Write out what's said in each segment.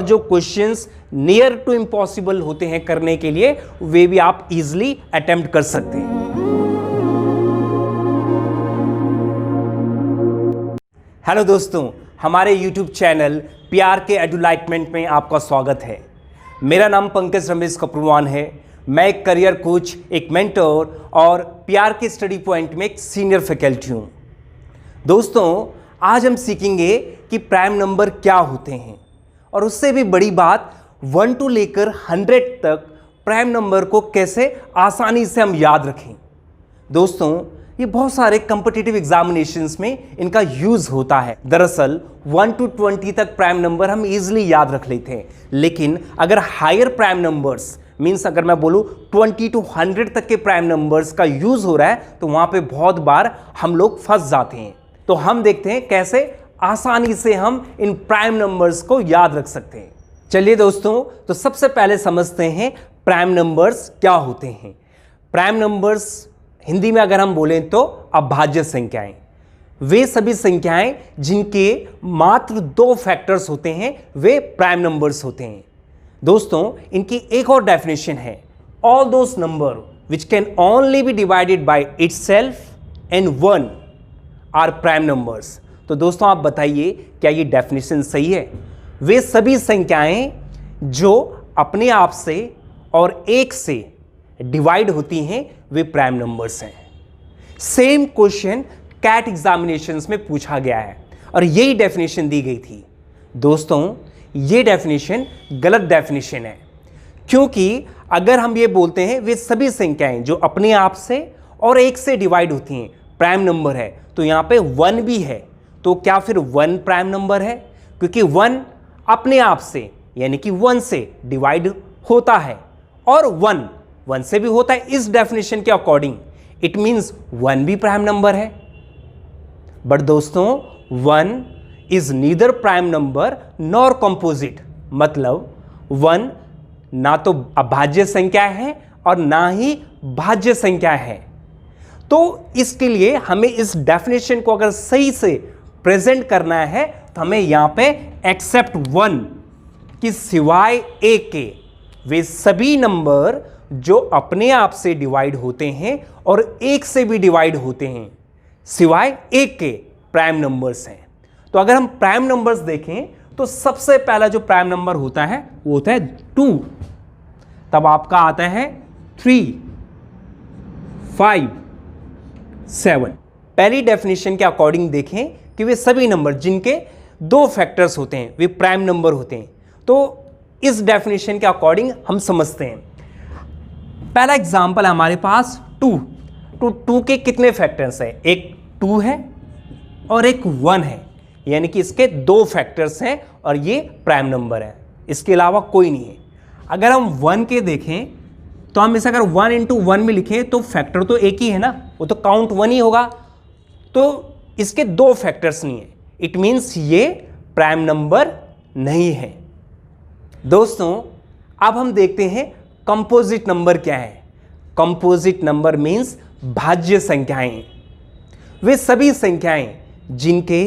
जो questions near to impossible होते हैं करने के लिए, वे भी आप इजीली अटेम्प्ट कर सकते हैं। हेलो दोस्तों, हमारे YouTube चैनल PRK एडुलाइटमेंट में आपका स्वागत है। मेरा नाम पंकज रमेश कपूरवान है। मैं एक करियर कोच, एक मेंटर और PRK स्टडी पॉइंट में एक सीनियर फैकल्टी हूँ। दोस्तों, आज हम सीखेंगे कि प्राइम नंबर क्या होते हैं और उससे भी बड़ी बात 1 to लेकर 100 तक प्राइम नंबर को कैसे आसानी से हम याद रखें। दोस्तों, ये बहुत सारे कॉम्पिटिटिव एग्जामिनेशंस में इनका यूज होता है। दरअसल 1 to 20 तक प्राइम नंबर हम इजीली याद रख लेते हैं, लेकिन अगर हायर प्राइम नंबर्स मीन्स अगर मैं बोलूं 20 to 100 तक के प्राइम नंबर्स का यूज हो रहा है तो वहां पे बहुत बार हम लोग फंस जाते हैं। तो हम देखते हैं कैसे आसानी से हम इन प्राइम नंबर्स को याद रख सकते हैं। चलिए दोस्तों, तो सबसे पहले समझते हैं प्राइम नंबर्स क्या होते हैं। प्राइम नंबर्स हिंदी में अगर हम बोलें तो अभाज्य संख्याएं, वे सभी संख्याएं जिनके मात्र 2 फैक्टर्स होते हैं वे प्राइम नंबर्स होते हैं। दोस्तों, इनकी एक और डेफिनेशन है, all those number which can only be divided by itself and 1 are prime numbers. तो दोस्तों, आप बताइए क्या ये डेफिनेशन सही है? वे सभी संख्याएं जो अपने आप से और 1 से डिवाइड होती हैं वे प्राइम नंबर्स हैं। सेम क्वेश्चन कैट एग्जामिनेशंस में पूछा गया है और यही डेफिनेशन दी गई थी। दोस्तों, ये डेफिनेशन गलत डेफिनेशन है, क्योंकि अगर हम ये बोलते हैं वे सभी संख्याएं जो अपने आप से और 1 से डिवाइड होती हैं प्राइम नंबर है, तो यहाँ पे 1 भी है, तो क्या फिर 1 प्राइम नंबर है? क्योंकि 1 अपने आप से यानी कि 1 से डिवाइड होता है और 1 से भी होता है। इस डेफिनेशन के अकॉर्डिंग इट मींस 1 भी प्राइम नंबर है। बट दोस्तों, 1 is neither prime number nor composite, मतलब 1 ना तो अभाज्य संख्या है और ना ही भाज्य संख्या है। तो इसके लिए हमें इस डेफिनेशन को अगर सही से प्रेजेंट करना है तो हमें यहां पे एक्सेप्ट 1 कि सिवाय a के वे सभी नंबर जो अपने आप से डिवाइड होते हैं और 1 से भी डिवाइड होते हैं, सिवाय 1 के प्राइम नंबर्स हैं। तो अगर हम प्राइम नंबर्स देखें तो सबसे पहला जो प्राइम नंबर होता है वो होता है 2, तब आपका आता है 3, 5, 7। पहली डेफिनेशन के अकॉर्डिंग देखें कि वे सभी नंबर जिनके 2 फैक्टर्स होते हैं वे प्राइम नंबर होते हैं। तो इस डेफिनेशन के अकॉर्डिंग हम समझते हैं। पहला एग्जांपल है हमारे पास 2। तो 2 के कितने फैक्टर्स हैं? एक 2 है और एक 1 है, यानी कि इसके 2 फैक्टर्स हैं और ये प्राइम नंबर है, इसके अलावा कोई नहीं है। अगर हम 1 के देखें तो हम इसे अगर 1 into 1 में लिखें तो फैक्टर तो एक ही है ना, वो तो काउंट 1 ही होगा। तो इसके 2 फैक्टर्स नहीं है, इट मीन्स ये प्राइम नंबर नहीं है। दोस्तों, अब हम देखते हैं कंपोजिट नंबर क्या है। कंपोजिट नंबर मीन्स भाज्य संख्याएं, वे सभी संख्याएं जिनके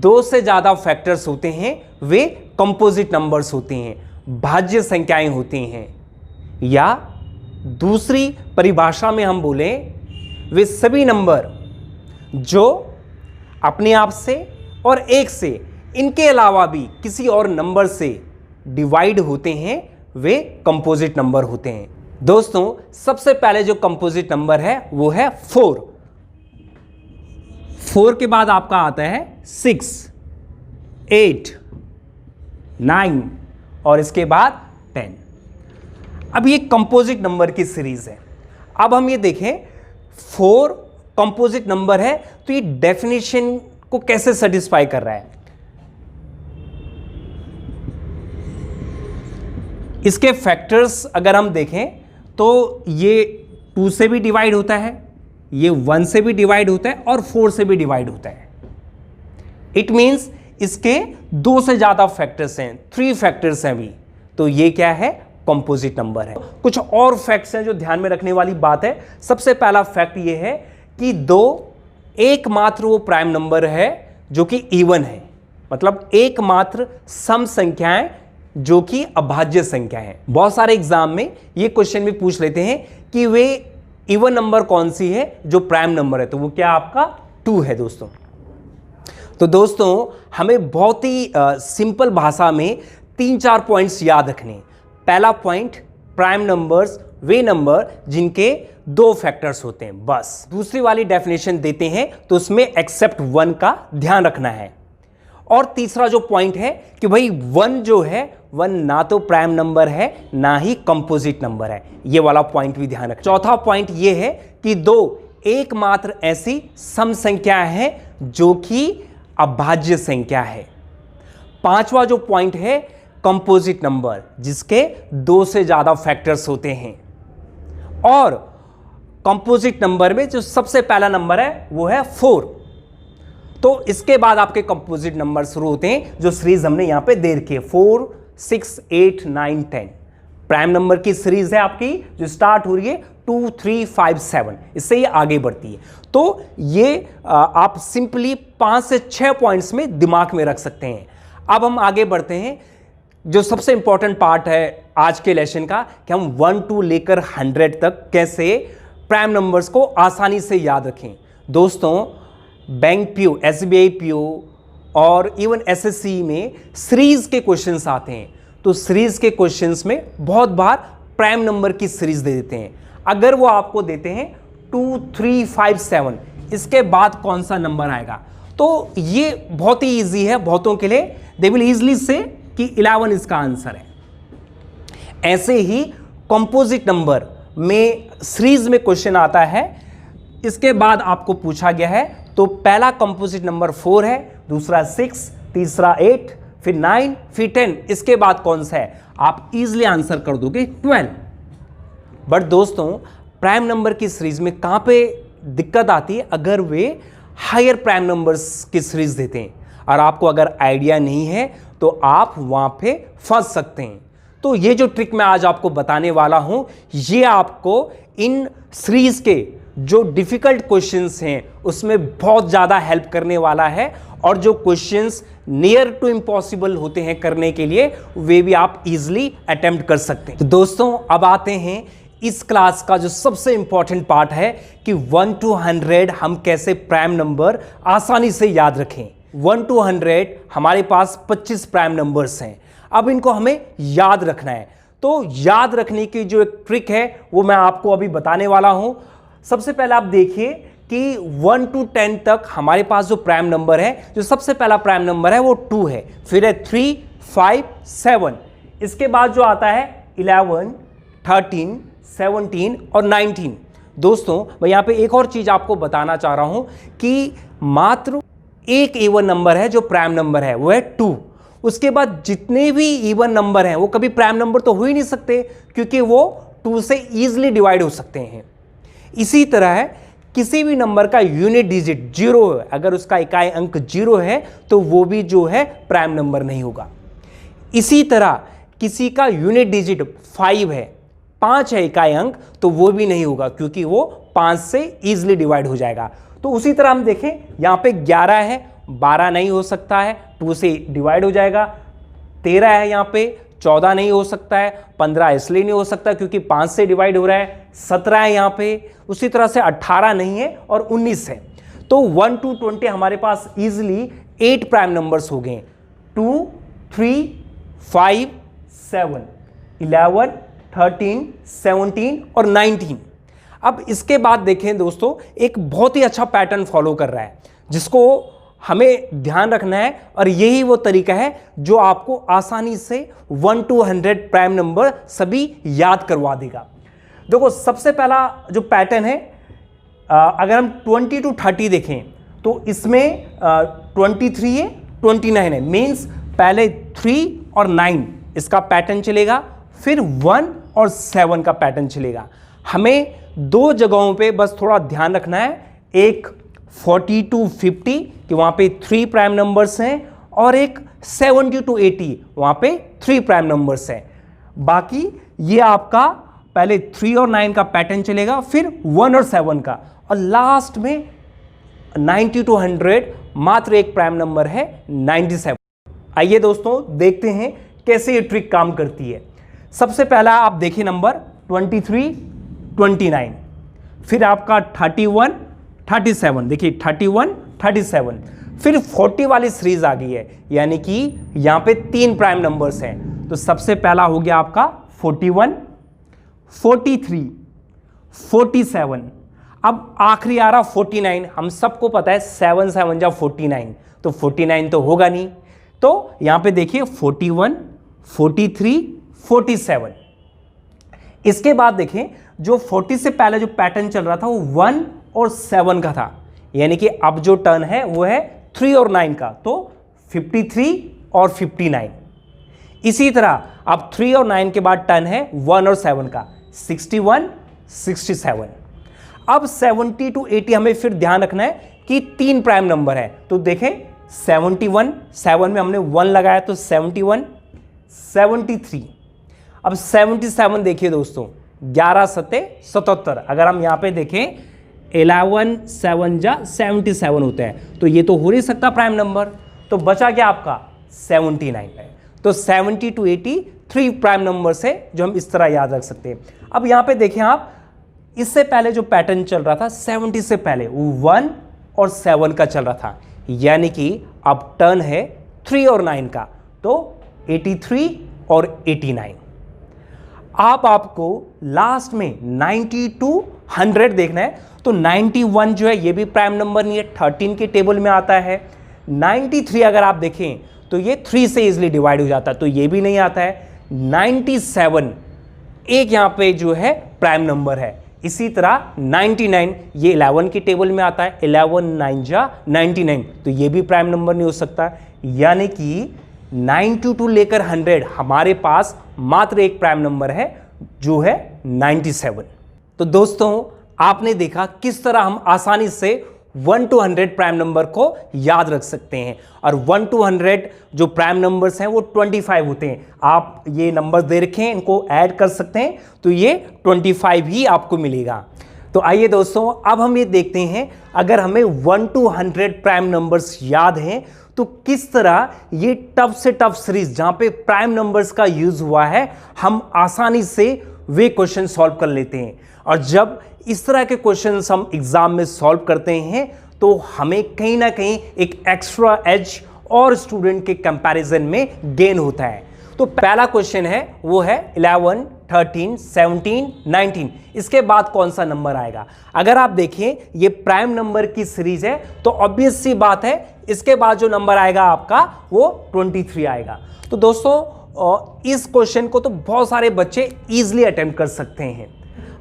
2 से ज्यादा फैक्टर्स होते हैं वे कंपोजिट नंबर्स होते हैं, भाज्य संख्याएं होती हैं। या दूसरी परिभाषा में हम बोलें, वे सभी नंबर जो अपने आप से और 1 से, इनके अलावा भी किसी और नंबर से डिवाइड होते हैं वे कंपोजिट नंबर होते हैं। दोस्तों, सबसे पहले जो कंपोजिट नंबर है वो है 4। 4 के बाद आपका आता है 6, 8, 9 और इसके बाद 10। अब ये कंपोजिट नंबर की सीरीज है। अब हम ये देखें 4 कंपोजिट नंबर है तो ये डेफिनेशन को कैसे सेटिस्फाई कर रहा है। इसके फैक्टर्स अगर हम देखें तो ये 2 से भी डिवाइड होता है, ये 1 से भी डिवाइड होता है और 4 से भी डिवाइड होता है। इट मींस इसके 2 से ज्यादा फैक्टर्स हैं, 3 फैक्टर्स हैं भी, तो ये क्या है? कंपोजिट नंबर है। कुछ और फैक्ट्स हैं जो ध्यान में रखने वाली बात है। सबसे पहला फैक्ट ये है कि 2 एकमात्र वो प्राइम नंबर है जो कि इवन है, मतलब एकमात्र सम संख्याएं जो कि अभाज्य संख्या है। बहुत सारे एग्जाम में ये क्वेश्चन भी पूछ लेते हैं कि वे इवन नंबर कौन सी है जो प्राइम नंबर है, तो वो क्या आपका 2 है दोस्तों। तो दोस्तों हमें बहुत ही सिंपल भाषा में 3-4 पॉइंट्स याद रखने। पहला पॉइंट, प्राइम नंबर्स वे नंबर जिनके 2 फैक्टर्स होते हैं, बस। दूसरी वाली डेफिनेशन देते हैं तो उसमें एक्सेप्ट 1 का ध्यान रखना है। और तीसरा जो पॉइंट है कि भाई 1 जो है 1 ना तो प्राइम नंबर है ना ही कंपोजिट नंबर है, ये वाला पॉइंट भी ध्यान रखें। चौथा पॉइंट ये है कि 2 एकमात्र ऐसी सम संख्या है जो कि अभाज्य संख्या है। पांचवा जो पॉइंट है, कंपोजिट नंबर जिसके 2 से ज्यादा फैक्टर्स होते हैं। और कंपोजिट नंबर में जो सबसे पहला नंबर है वो है 4। तो इसके बाद आपके कंपोजिट नंबर शुरू होते हैं जो सीरीज हमने यहां पे दे रखी है, 4, 6, 8, 9, 10। प्राइम नंबर की सीरीज है आपकी जो स्टार्ट हो रही है 2, 3, 5, 7, इससे ये आगे बढ़ती है। तो ये आप सिंपली 5 से 6 पॉइंट्स में दिमाग में रख सकते हैं। अब हम आगे बढ़ते हैं, जो सबसे इंपॉर्टेंट पार्ट है आज के लेसन का, कि हम 1 to लेकर 100 तक कैसे प्राइम नंबर्स को आसानी से याद रखें। दोस्तों बैंक पीओ, एसबीआई पीओ और इवन एसएससी में सीरीज के क्वेश्चंस आते हैं, तो सीरीज के क्वेश्चंस में बहुत बार प्राइम नंबर की सीरीज दे देते हैं। अगर वो आपको देते हैं 2, 3, 5, 7, इसके बाद कौन सा नंबर आएगा, तो ये बहुत ही इजी है बहुतों के लिए। दे विल इजली से कि 11 इसका आंसर है। ऐसे ही कंपोजिट नंबर में सीरीज में क्वेश्चन आता है, इसके बाद आपको पूछा गया है, तो पहला कंपोजिट नंबर 4 है, दूसरा 6, तीसरा 8, फिर 9, फिर 10, इसके बाद कौन सा है, आप इजीली आंसर कर दोगे 12। बट दोस्तों प्राइम नंबर की सीरीज में कहां पे दिक्कत आती है, अगर वे हायर प्राइम नंबर्स की सीरीज देते हैं और आपको अगर आइडिया नहीं है तो आप वहां पे फंस सकते हैं। तो ये जो ट्रिक मैं आज आपको बताने वाला हूं, ये आपको इन सीरीज के जो डिफिकल्ट क्वेश्चंस हैं उसमें बहुत ज़्यादा हेल्प करने वाला है, और जो क्वेश्चंस नियर टू इम्पॉसिबल होते हैं करने के लिए, वे भी आप इजीली अटेम्प्ट कर सकते हैं। तो दोस्तों अब आते हैं इस क्लास का जो सबसे इंपॉर्टेंट पार्ट है कि 1 to 100 हम कैसे प्राइम नंबर आसानी से याद रखें। 1 to 100 हमारे पास 25 प्राइम नंबर्स हैं। अब इनको हमें याद रखना है, तो याद रखने की जो एक ट्रिक है वो मैं आपको अभी बताने वाला हूं। सबसे पहले आप देखिए कि 1 to 10 तक हमारे पास जो प्राइम नंबर है, जो सबसे पहला प्राइम नंबर है वो 2 है, फिर है 3, 5, 7, इसके बाद जो आता है 11, 13, 17 और 19। दोस्तों मैं यहां पे एक और चीज आपको बताना चाह रहा हूं कि मात्र एक इवन नंबर है जो प्राइम नंबर है, वो है 2। उसके बाद जितने भी इवन नंबर हैं वो कभी प्राइम नंबर तो हो ही नहीं सकते, क्योंकि वो 2 से ईजिली डिवाइड हो सकते हैं। इसी तरह किसी भी नंबर का यूनिट डिजिट 0 है, अगर उसका इकाई अंक 0 है तो वो भी जो है प्राइम नंबर नहीं होगा। इसी तरह किसी का यूनिट डिजिट 5 है, 5 है इकाई अंक, तो वो भी नहीं होगा, क्योंकि वो 5 से ईजिली डिवाइड हो जाएगा। तो उसी तरह हम देखें यहां पे 11 है, 12 नहीं हो सकता है, 2 से डिवाइड हो जाएगा। 13 है यहां पे, 14 नहीं हो सकता है, 15 इसलिए नहीं हो सकता क्योंकि 5 से डिवाइड हो रहा है, 17 है यहां पे, उसी तरह से 18 नहीं है और 19 है। तो 1 to 20 हमारे पास इजिली 8 प्राइम नंबर्स हो गए, 2, 3, 5, 7, 11, 13, 17 और 19। अब इसके बाद देखें दोस्तों, एक बहुत ही अच्छा पैटर्न फॉलो कर रहा है जिसको हमें ध्यान रखना है, और यही वो तरीका है जो आपको आसानी से 1 to 100 प्राइम नंबर सभी याद करवा देगा। देखो सबसे पहला जो पैटर्न है, अगर हम 20 to 30 देखें तो इसमें 23 है, 29 है, मीन्स पहले 3 और 9 इसका पैटर्न चलेगा, फिर 1 और 7 का पैटर्न चलेगा। हमें 2 जगहों पे बस थोड़ा ध्यान रखना है, एक 40 to 50 कि वहां पे 3 प्राइम नंबर्स हैं, और एक 70 to 80 वहां पे 3 प्राइम नंबर्स हैं। बाकी ये आपका पहले 3 और 9 का पैटर्न चलेगा, फिर 1 और 7 का, और लास्ट में 90 to 100 मात्र एक प्राइम नंबर है 97। आइए दोस्तों देखते हैं कैसे ये ट्रिक काम करती है। सबसे पहला आप देखिए नंबर 23, 29, फिर आपका 31, 37, देखिए 31, 37, फिर 40 वाली सीरीज आ गई है, यानी कि यहां पे 3 प्राइम नंबर्स हैं। तो सबसे पहला हो गया आपका 41, 43, 47, अब आखिरी आ रहा 49। हम सबको पता है 7 7 जा 49, तो 49 तो होगा नहीं, तो यहां पे देखिए 41, 43, 47। इसके बाद देखें जो 40 से पहले जो पैटर्न चल रहा था वो 1 और 7 का था, यानी कि अब जो टर्न है वो है 3 और 9 का, तो 53 और 59। इसी तरह अब 3 और 9 के बाद टर्न है 1 और 7 का, 61, 67। अब 70 to 80 हमें फिर ध्यान रखना है कि 3 प्राइम नंबर है, तो देखें 71, 7 में हमने 1 लगाया तो 71, 73। अब 77 देखिए दोस्तों, 11 सत्ते 77। अगर हम यहां पे देखें 11 7 जा 77 होते हैं, तो ये तो हो नहीं सकता प्राइम नंबर, तो बचा क्या आपका 79 है। तो 70 to 80 3 प्राइम नंबर से जो हम इस तरह याद रख सकते हैं। अब यहां पे देखें आप, इससे पहले जो पैटर्न चल रहा था 70 से पहले वो 1 और 7 का चल रहा था, यानी कि अब टर्न है 3 और 9 का, तो 83 और 89। आप आपको लास्ट में 90 to 100 देखना है, तो 91 जो है ये भी प्राइम नंबर नहीं है, 13 के टेबल में आता है। 93 अगर आप देखें तो ये 3 से इजीली डिवाइड हो जाता है, तो ये भी नहीं आता है। 97 एक यहां पे जो है प्राइम नंबर है। इसी तरह 99 ये 11 के टेबल में आता है, 11 9 जा 99, तो ये भी प्राइम नंबर नहीं हो सकता। यानी कि 92 लेकर 100 हमारे पास मात्र एक प्राइम नंबर है जो है 97। तो दोस्तों आपने देखा किस तरह हम आसानी से 1 to 100 प्राइम नंबर को याद रख सकते हैं, और 1 to 100 जो प्राइम नंबर्स हैं वो 25 होते हैं। आप ये नंबर दे रखें, इनको ऐड कर सकते हैं तो ये 25 ही आपको मिलेगा। तो आइए दोस्तों अब हम ये देखते हैं, अगर हमें 1 to 100 प्राइम नंबर्स याद हैं तो किस तरह ये टफ से टफ सीरीज जहां पे प्राइम नंबर्स का यूज हुआ है हम आसानी से वे क्वेश्चन सॉल्व कर लेते हैं। और जब इस तरह के क्वेश्चंस हम एग्जाम में सॉल्व करते हैं तो हमें कहीं ना कहीं एक एक्स्ट्रा एज और स्टूडेंट के कंपैरिजन में गेन होता है। तो पहला क्वेश्चन है वो है 11, 13, 17, 19, इसके बाद कौन सा नंबर आएगा। अगर आप देखें ये प्राइम नंबर की सीरीज है तो ऑब्वियस सी बात है इसके बाद जो नंबर आएगा आपका वो 23 आएगा। तो दोस्तों इस क्वेश्चन को तो बहुत सारे बच्चे इजीली अटेम्प्ट कर सकते हैं।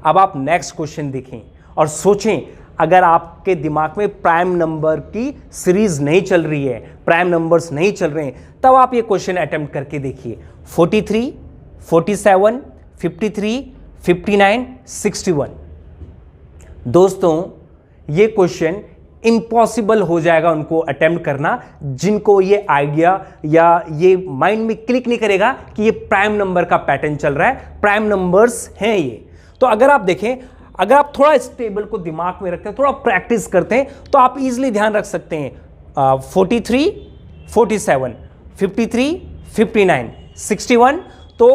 अब आप नेक्स्ट क्वेश्चन देखें और सोचें, अगर आपके दिमाग में प्राइम नंबर की सीरीज नहीं चल रही है, प्राइम नंबर्स नहीं चल रहे हैं, तब आप ये क्वेश्चन अटेम्प्ट करके देखिए। 43, 47, 53, 59, 61। दोस्तों ये क्वेश्चन इम्पॉसिबल हो जाएगा उनको अटेम्प्ट करना जिनको ये आइडिया या ये माइंड में क्लिक नहीं करेगा कि ये प्राइम नंबर का पैटर्न चल रहा है, प्राइम नंबर्स हैं ये। तो अगर आप देखें, अगर आप थोड़ा इस टेबल को दिमाग में रखते हैं, थोड़ा प्रैक्टिस करते हैं, तो आप इजीली ध्यान रख सकते हैं 43, 47, 53, 59, 61, तो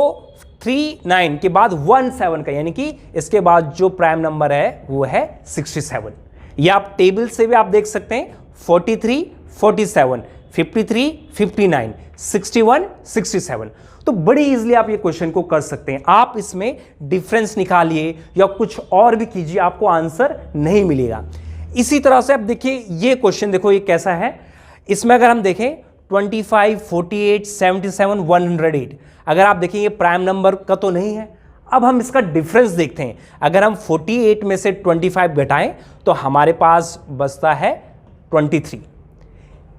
3 9 के बाद 1 7 का, यानी कि इसके बाद जो प्राइम नंबर है वो है 67। ये आप टेबल से भी आप देख सकते हैं 43, 47, 53, 59, 61, 67। तो बड़ी इजीली आप ये क्वेश्चन को कर सकते हैं। आप इसमें डिफरेंस निकालिए या कुछ और भी कीजिए, आपको आंसर नहीं मिलेगा। इसी तरह से आप देखिए ये क्वेश्चन, देखो ये कैसा है। इसमें अगर हम देखें 25, 48, 77, 108, अगर आप देखें ये प्राइम नंबर का तो नहीं है। अब हम इसका डिफरेंस देखते हैं। अगर हम 48 में से 25 घटाएं तो हमारे पास बचता है 23।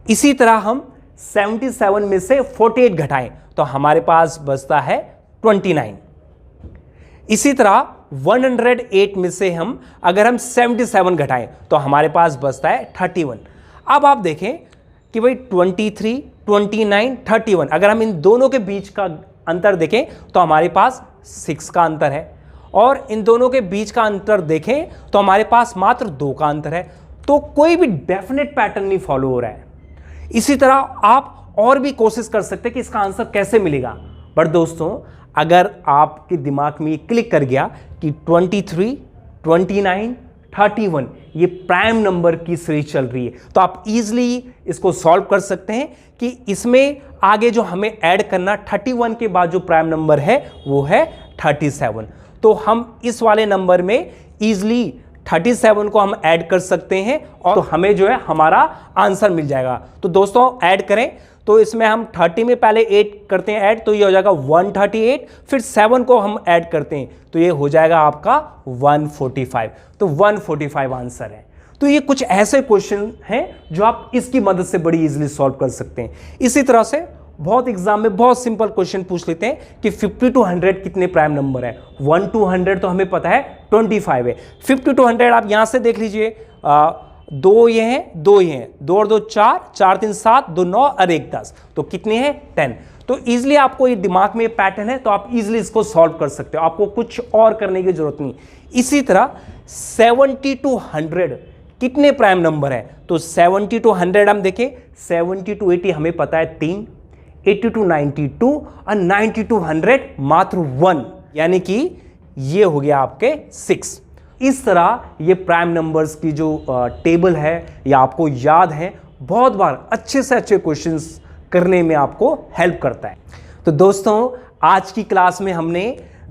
इसी तरह हम 77 में से 48 घटाएं तो हमारे पास बचता है 29। इसी तरह 108 में से हम अगर हम 77 घटाएं तो हमारे पास बचता है 31। अब आप देखें कि भाई 23, 29, 31, अगर हम इन दोनों के बीच का अंतर देखें तो हमारे पास 6 का अंतर है, और इन दोनों के बीच का अंतर देखें तो हमारे पास मात्र 2 का अंतर है। तो कोई भी डेफिनेट पैटर्न नहीं फॉलो हो रहा है। इसी तरह आप और भी कोशिश कर सकते हैं कि इसका आंसर कैसे मिलेगा। बट दोस्तों अगर आपके दिमाग में ये क्लिक कर गया कि 23, 29, 31 ये प्राइम नंबर की सीरीज चल रही है, तो आप इजीली इसको सॉल्व कर सकते हैं कि इसमें आगे जो हमें ऐड करना 31 के बाद जो प्राइम नंबर है वो है 37। तो हम इस वाले नंबर में इजीली 37 को हम ऐड कर सकते हैं और तो हमें जो है हमारा आंसर मिल जाएगा। तो दोस्तों ऐड करें, तो इसमें हम 30 में पहले 8 करते हैं ऐड, तो ये हो जाएगा 138, फिर 7 को हम ऐड करते हैं तो ये हो जाएगा आपका 145। तो 145 आंसर है। तो ये कुछ ऐसे क्वेश्चन हैं जो आप इसकी मदद से बड़ी इजीली सॉल्व कर सकते हैं। इसी तरह से बहुत एग्जाम में बहुत सिंपल क्वेश्चन पूछ लेते हैं कि 50 to 100 कितने प्राइम नंबर है। 1 to 100 तो हमें पता है 25 है। 50 to 100 आप यहां से देख लीजिए, 2 ये हैं, 2 ये हैं, 2 और 2 4, 4 3 7, 2 9 और 1 10, तो कितने हैं 10। तो इजीली आपको ये दिमाग में पैटर्न है तो आप इजीली इसको सॉल्व कर सकते हो, आपको कुछ और करने की जरूरत नहीं। इसी तरह 70 to 100 कितने प्राइम नंबर है, तो 70 to 100 हम देखें, 70 to 80 हमें पता है 3, 80 to 92 और 90 to 100 मात्र 1, यानी कि ये हो गया आपके 6। इस तरह ये प्राइम नंबर्स की जो टेबल है या आपको याद है, बहुत बार अच्छे से अच्छे क्वेश्चंस करने में आपको हेल्प करता है। तो दोस्तों आज की क्लास में हमने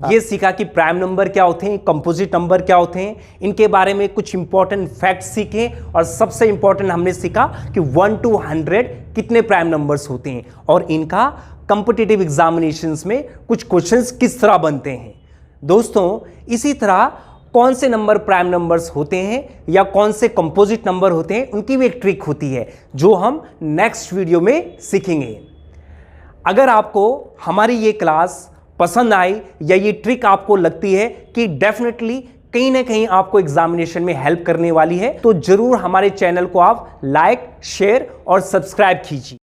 ये सीखा कि प्राइम नंबर क्या होते हैं, कंपोजिट नंबर क्या होते हैं, इनके बारे में कुछ इंपॉर्टेंट फैक्ट्स सीखे और सबसे इंपॉर्टेंट हमने सीखा कि 1 to 100 कितने प्राइम नंबर्स होते हैं और इनका कॉम्पिटिटिव एग्जामिनेशंस में कुछ क्वेश्चंस किस तरह बनते हैं। दोस्तों इसी तरह कौन से नंबर प्राइम नंबर्स होते हैं या कौन से कंपोजिट नंबर होते हैं, उनकी भी एक ट्रिक होती है जो हम नेक्स्ट वीडियो में सीखेंगे। अगर आपको हमारी ये क्लास पसंद आई या ये ट्रिक आपको लगती है कि डेफिनेटली कहीं ना कहीं आपको एग्जामिनेशन में हेल्प करने वाली है, तो जरूर हमारे चैनल को आप लाइक, शेयर और सब्सक्राइब कीजिए।